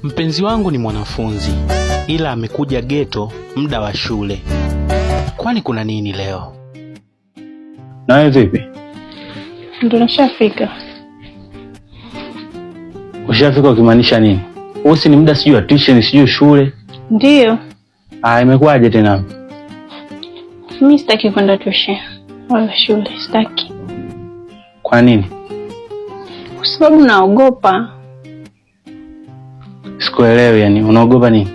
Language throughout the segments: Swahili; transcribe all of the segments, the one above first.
Mpenzi wangu ni mwanafunzi, ila amekuja ghetto muda wa shule. Kwani kuna nini leo? Nawe vipi? Ndio nashafika. Ushafika ukimaanisha nini? Usi ni muda sijui wa tuition sijui shule. Ndio. Imekuwaje tena? Mimi sitaki kwenda tuition wala shule, sitaki. Kwa nini? Kwa sababu naogopa. Sikuelewi, yani unaogopa nini?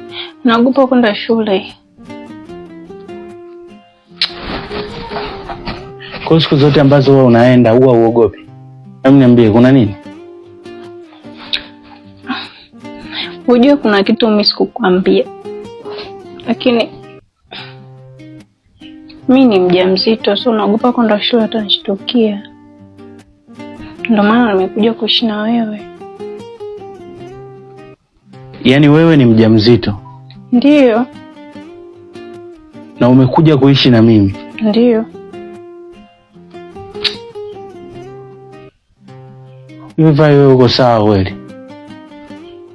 Naogopa kwenda shule. Kwa siku zote ambazo wewe unaenda huwa uogopi? Hebu niambie kuna nini? Unajua kuna kitu mimi sikukwambia. Lakini mimi ni mjamzito, so naogopa kwenda shule atanishtukia. Ndio maana nimekuja kuishi na wewe. Yaani wewe ni mjamzito? Ndio. Na umekuja kuishi na mimi? Ndio. Hivi wewe uko sawa kweli?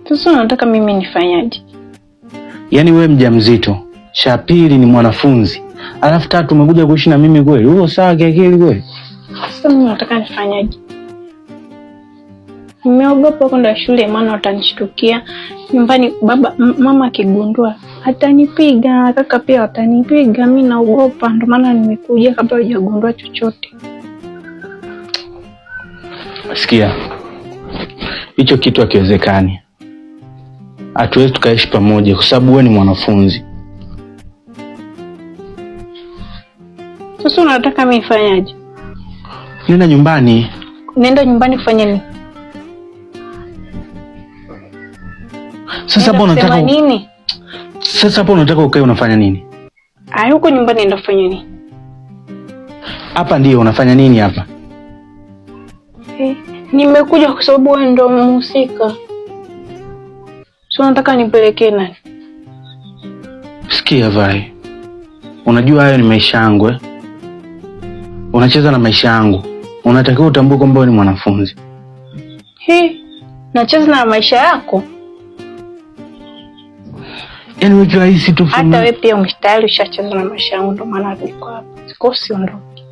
Sasa unataka mimi nifanyaje? Yaani wewe mjamzito, cha pili ni mwanafunzi, alafu tatu umekuja kuishi na mimi kweli? Uko sawa kiakili kweli? Sasa mimi nataka nifanyaje? Nimeogopa kwenda shule maana watanishtukia. Nyumbani mama akigundua atanipiga, kaka pia atanipiga. Mimi naogopa, ndio maana nimekuja kabla hujagundua chochote. Sikia. Hicho kitu hakiwezekani. Hatuwezi tukaishi pamoja kwa sababu wewe ni mwanafunzi. Sasa unataka mimi nifanyaje? Nenda nyumbani. Nenda nyumbani kufanya nini? Sasa hapo unataka nini? Sasa hapo unataka ukae unafanya nini? Huko nyumbani nenda kufanya nini? Hapa ndio unafanya nini hapa? Nimekuja kwa sababu wewe ndio mhusika. Sio nataka nipelekee nani? Sikia Vai. Unajua hayo ni maisha yangu. Unacheza na maisha yangu. Unatakiwa utambue kwamba wewe ni mwanafunzi. Nacheza na maisha yako? Yaani unajua hisi tu. Hata wewe pia umestahili ushacheza na maisha yangu, ndio maana niko hapa. Sikosi ondoke.